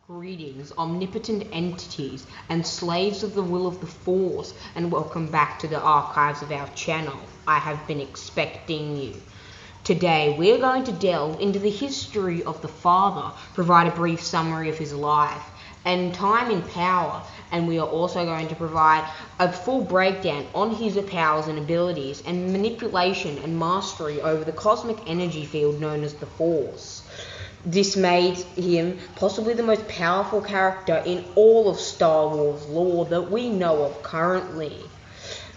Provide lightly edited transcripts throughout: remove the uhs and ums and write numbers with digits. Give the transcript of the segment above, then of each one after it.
Greetings, omnipotent entities and slaves of the will of the Force, and welcome back to the archives of our channel. I have been expecting you. Today we are going to delve into the history of the Father, provide a brief summary of his life and time in power, and we are also going to provide a full breakdown on his powers and abilities and manipulation and mastery over the cosmic energy field known as the Force. This made him possibly the most powerful character in all of Star Wars lore that we know of currently.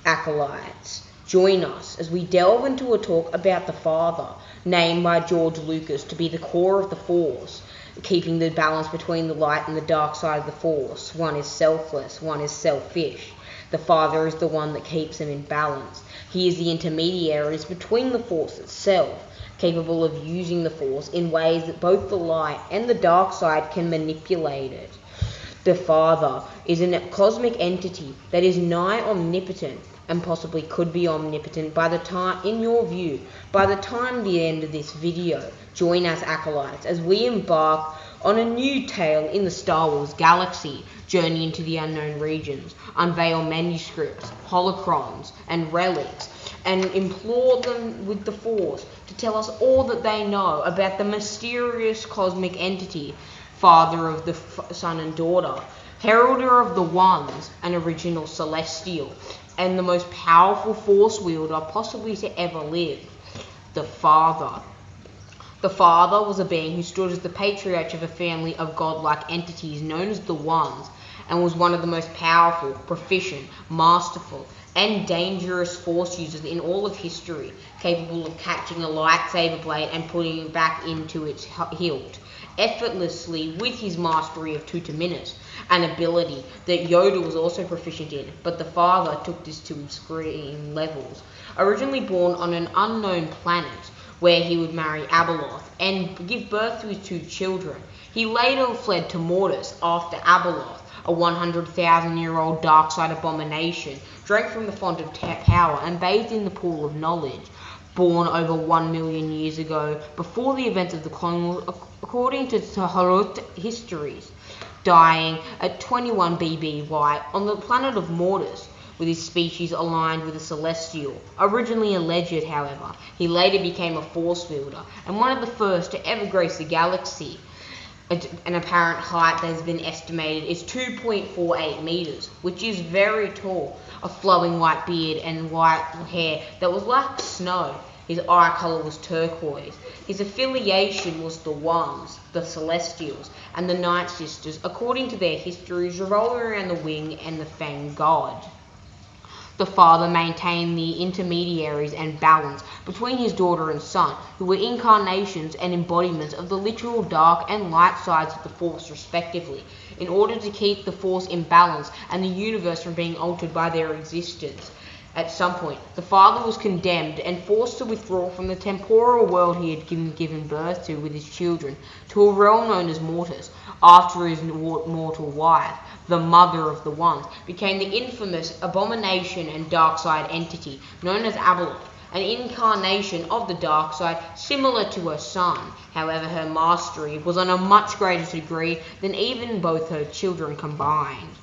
Acolytes, join us as we delve into a talk about the Father, named by George Lucas to be the core of the Force, keeping the balance between the light and the dark side of the Force. One is selfless, one is selfish. The Father is the one that keeps them in balance. He is the intermediaries between the Force itself, capable of using the Force in ways that both the light and the dark side can manipulate it. The Father is a cosmic entity that is nigh omnipotent and possibly could be omnipotent by the time, in your view, by the time the end of this video. Join us, Acolytes, as we embark on a new tale in the Star Wars galaxy, journey into the unknown regions, unveil manuscripts, holocrons, and relics, and implore them with the Force to tell us all that they know about the mysterious cosmic entity, father of the son and daughter, heralder of the ones, an original celestial, and the most powerful Force wielder possibly to ever live, the Father. The Father was a being who stood as the patriarch of a family of godlike entities known as the Ones, and was one of the most powerful, proficient, masterful, and dangerous Force users in all of history, capable of catching a lightsaber blade and putting it back into its hilt effortlessly with his mastery of Tutaminis, an ability that Yoda was also proficient in, but the Father took this to extreme levels. Originally born on an unknown planet where he would marry Abeloth and give birth to his two children, he later fled to Mortis after Abeloth, a 100,000-year-old dark side abomination, drank from the font of power and bathed in the pool of knowledge. Born over 1 million years ago, before the events of the Clone Wars, according to Taharut histories, dying at 21 BBY on the planet of Mortis, with his species aligned with a celestial. Originally alleged, however, he later became a Force wielder, and one of the first to ever grace the galaxy. An apparent height that has been estimated is 2.48 meters, which is very tall. A flowing white beard and white hair that was like snow. His eye color was turquoise. His affiliation was the Ones, the Celestials, and the Night Sisters, according to their histories, revolving around the Wing and the Fang God. The Father maintained the intermediaries and balance between his daughter and son, who were incarnations and embodiments of the literal dark and light sides of the Force respectively, in order to keep the Force in balance and the universe from being altered by their existence. At some point, the Father was condemned and forced to withdraw from the temporal world he had given birth to with his children, to a realm known as Mortis, after his mortal wife, the mother of the Ones, became the infamous Abomination and dark side entity known as Abeloth, an incarnation of the dark side similar to her son. However, her mastery was on a much greater degree than even both her children combined.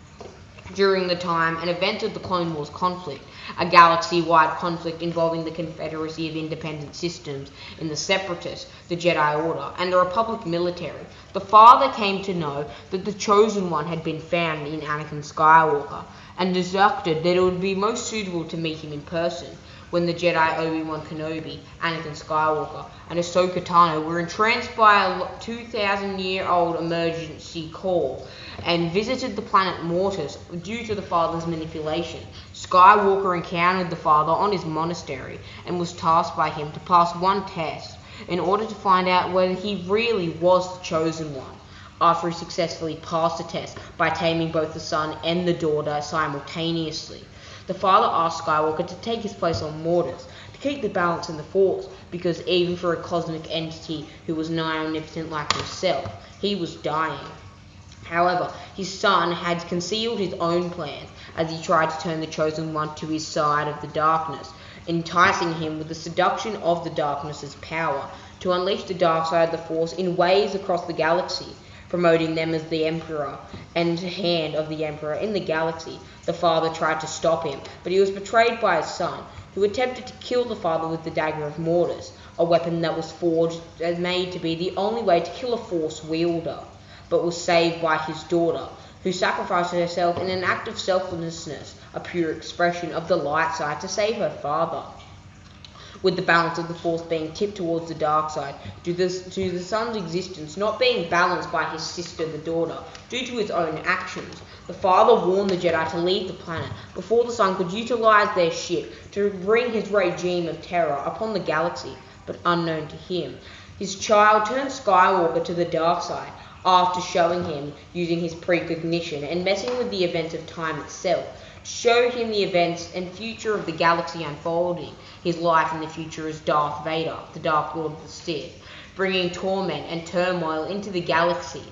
During the time and events of the Clone Wars conflict, a galaxy-wide conflict involving the Confederacy of Independent Systems in the Separatists, the Jedi Order, and the Republic military, the Father came to know that the Chosen One had been found in Anakin Skywalker, and deduced that it would be most suitable to meet him in person. When the Jedi Obi-Wan Kenobi, Anakin Skywalker, and Ahsoka Tano were entranced by a 2,000-year-old emergency call and visited the planet Mortis due to the Father's manipulation, Skywalker encountered the Father on his monastery and was tasked by him to pass one test in order to find out whether he really was the Chosen One. After he successfully passed the test by taming both the son and the daughter simultaneously, the Father asked Skywalker to take his place on Mortis, to keep the balance in the Force, because even for a cosmic entity who was nigh omnipotent like himself, he was dying. However, his son had concealed his own plans as he tried to turn the Chosen One to his side of the darkness, enticing him with the seduction of the darkness's power to unleash the dark side of the Force in waves across the galaxy. promoting them as the Emperor and hand of the Emperor in the galaxy. The father tried to stop him, but he was betrayed by his son, who attempted to kill the father with the dagger of Mortis, a weapon that was forged and made to be the only way to kill a Force wielder, but was saved by his daughter, who sacrificed herself in an act of selflessness, a pure expression of the light side, to save her father. With the balance of the Force being tipped towards the dark side, due to the son's existence not being balanced by his sister, the daughter, due to his own actions, the father warned the Jedi to leave the planet before the son could utilize their ship to bring his regime of terror upon the galaxy. But unknown to him, his child turned Skywalker to the dark side after showing him using his precognition and messing with the events of time itself, to show him the events and future of the galaxy unfolding. His life in the future as Darth Vader, the Dark Lord of the Sith, bringing torment and turmoil into the galaxy,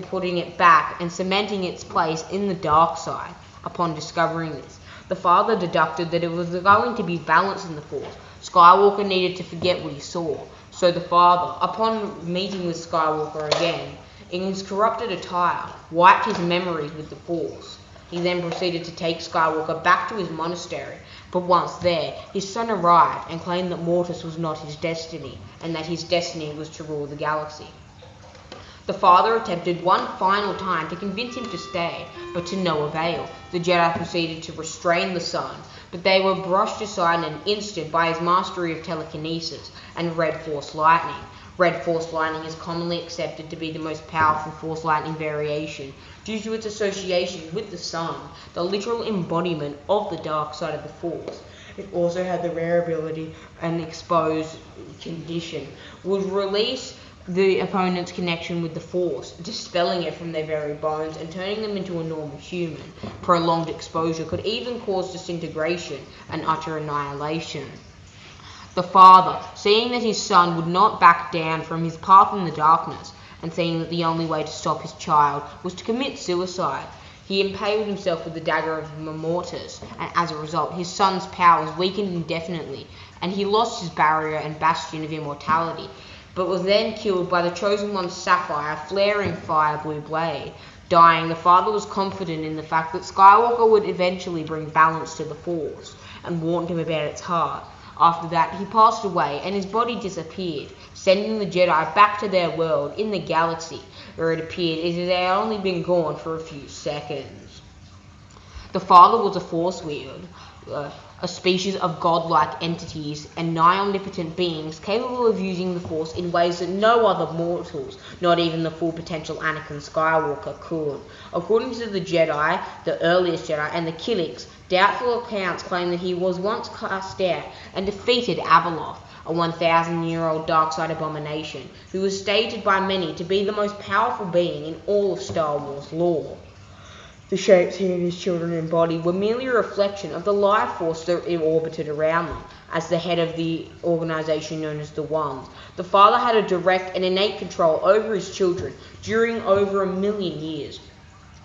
putting it back and cementing its place in the dark side. Upon discovering this, the father deducted that it was going to be balance in the Force. Skywalker needed to forget what he saw. So the father, upon meeting with Skywalker again, in his corrupted attire, wiped his memories with the Force. He then proceeded to take Skywalker back to his monastery, but once there, his son arrived and claimed that Mortis was not his destiny, and that his destiny was to rule the galaxy. The father attempted one final time to convince him to stay, but to no avail. The Jedi proceeded to restrain the son, but they were brushed aside in an instant by his mastery of telekinesis and Red Force Lightning. Red Force Lightning is commonly accepted to be the most powerful Force Lightning variation due to its association with the sun, the literal embodiment of the dark side of the Force. It also had the rare ability, an exposed condition, would release the opponent's connection with the Force, dispelling it from their very bones and turning them into a normal human. Prolonged exposure could even cause disintegration and utter annihilation. The father, seeing that his son would not back down from his path in the darkness, and seeing that the only way to stop his child was to commit suicide, he impaled himself with the dagger of Mortis, and as a result, his son's powers weakened indefinitely, and he lost his barrier and bastion of immortality, but was then killed by the Chosen One's sapphire, flaring fire blue blade. Dying, the father was confident in the fact that Skywalker would eventually bring balance to the Force, and warned him about its heart. After that, he passed away, and his body disappeared, sending the Jedi back to their world in the galaxy, where it appeared as if they had only been gone for a few seconds. The father was a Force wielder, a species of godlike entities and nigh omnipotent beings capable of using the Force in ways that no other mortals, not even the full potential Anakin Skywalker, could. According to the Jedi, the earliest Jedi, and the Killiks, doubtful accounts claim that he was once cast out and defeated Abeloth, a 1,000-year-old dark-side abomination, who was stated by many to be the most powerful being in all of Star Wars lore. The shapes he and his children embodied were merely a reflection of the life force that orbited around them. As the head of the organization known as the Ones, the father had a direct and innate control over his children during over 1 million years.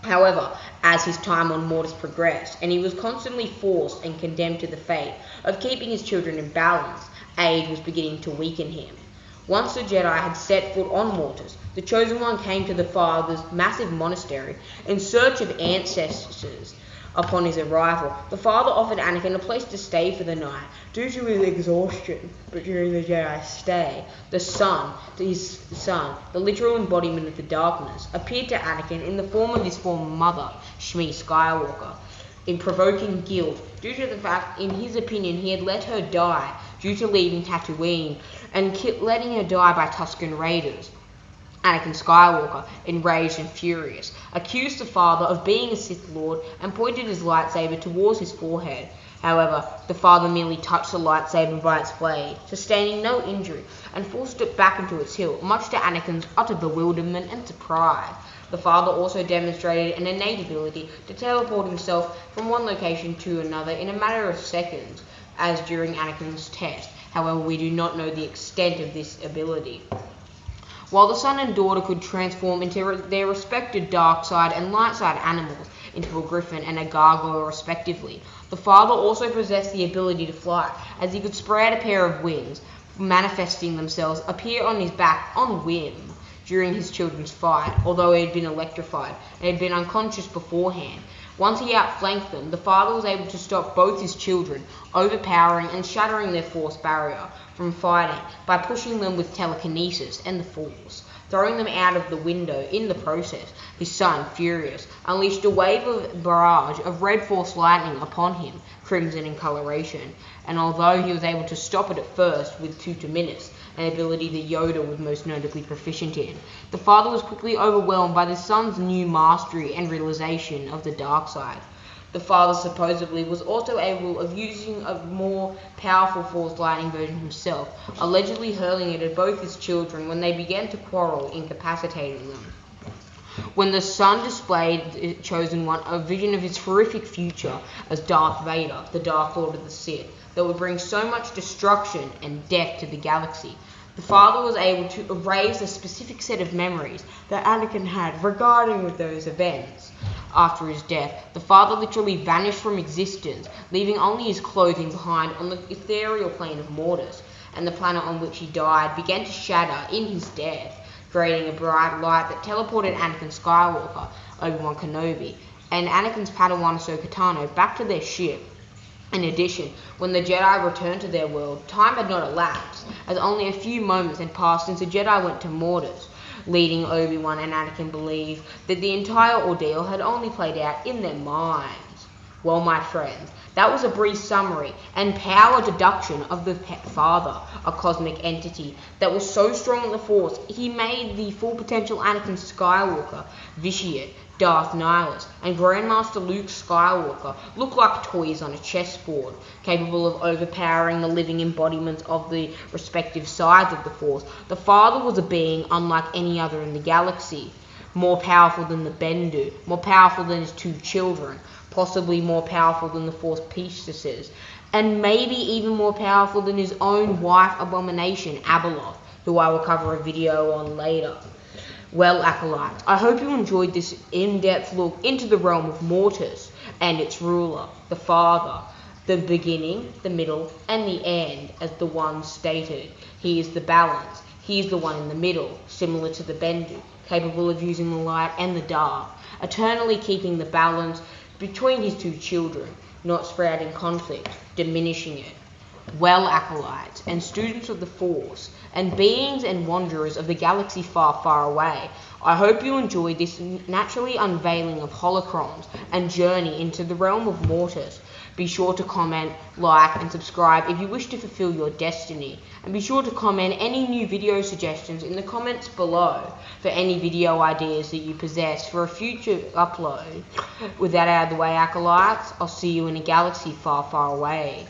However, as his time on Mortis progressed, and he was constantly forced and condemned to the fate of keeping his children in balance, age was beginning to weaken him. Once the Jedi had set foot on Mortis, the Chosen One came to the father's massive monastery in search of ancestors. Upon his arrival, the father offered Anakin a place to stay for the night due to his exhaustion, but during the Jedi's stay, his son, the literal embodiment of the darkness, appeared to Anakin in the form of his former mother, Shmi Skywalker, in provoking guilt due to the fact, in his opinion, he had let her die due to leaving Tatooine and letting her die by Tusken Raiders. Anakin Skywalker, enraged and furious, accused the father of being a Sith Lord and pointed his lightsaber towards his forehead. However, the father merely touched the lightsaber by its blade, sustaining no injury, and forced it back into its hilt, much to Anakin's utter bewilderment and surprise. The father also demonstrated an innate ability to teleport himself from one location to another in a matter of seconds, as during Anakin's test. However, we do not know the extent of this ability. While the son and daughter could transform into their respective dark side and light side animals, into a griffin and a gargoyle respectively, the father also possessed the ability to fly, as he could spread a pair of wings, manifesting themselves, appear on his back on whim. during his children's fight, although he had been electrified and had been unconscious beforehand. Once he outflanked them, the father was able to stop both his children, overpowering and shattering their force barrier from fighting by pushing them with telekinesis and the force, throwing them out of the window in the process. His son, furious, unleashed a wave of barrage of red force lightning upon him, crimson in coloration, and although he was able to stop it at first with Tutaminis, an ability that Yoda was most notably proficient in, the father was quickly overwhelmed by the son's new mastery and realization of the dark side. The father supposedly was also able of using a more powerful force lightning version himself, allegedly hurling it at both his children when they began to quarrel, incapacitating them. When the son displayed chosen one a vision of his horrific future as Darth Vader, the Dark Lord of the Sith, that would bring so much destruction and death to the galaxy, the father was able to erase a specific set of memories that Anakin had regarding with those events. After his death, the father literally vanished from existence, leaving only his clothing behind on the ethereal plane of Mortis, and the planet on which he died began to shatter in his death, creating a bright light that teleported Anakin Skywalker, Obi-Wan Kenobi, and Anakin's Padawan Ahsoka Tano back to their ship. In addition, when the Jedi returned to their world, time had not elapsed, as only a few moments had passed since the Jedi went to Mortis, leading Obi-Wan and Anakin believe that the entire ordeal had only played out in their minds. Well, my friends, that was a brief summary and power deduction of the Father, a cosmic entity that was so strong in the Force, he made the full potential Anakin Skywalker, vitiate Darth Nihilus, and Grandmaster Luke Skywalker look like toys on a chessboard, capable of overpowering the living embodiments of the respective sides of the Force. The Father was a being unlike any other in the galaxy, more powerful than the Bendu, more powerful than his two children, possibly more powerful than the Force priestesses, and maybe even more powerful than his own wife Abomination, Abeloth, who I will cover a video on later. Well, Acolytes, I hope you enjoyed this in-depth look into the realm of Mortis and its ruler, the Father, the beginning, the middle, and the end, as the one stated. He is the balance. He is the one in the middle, similar to the Bendu, capable of using the light and the dark, eternally keeping the balance between his two children, not sprouting conflict, diminishing it. Well, Acolytes, and students of the Force, and beings and wanderers of the galaxy far, far away, I hope you enjoyed this naturally unveiling of holocrons and journey into the realm of Mortis. Be sure to comment, like, and subscribe if you wish to fulfill your destiny, and be sure to comment any new video suggestions in the comments below for any video ideas that you possess for a future upload. With that out of the way, Acolytes, I'll see you in a galaxy far, far away.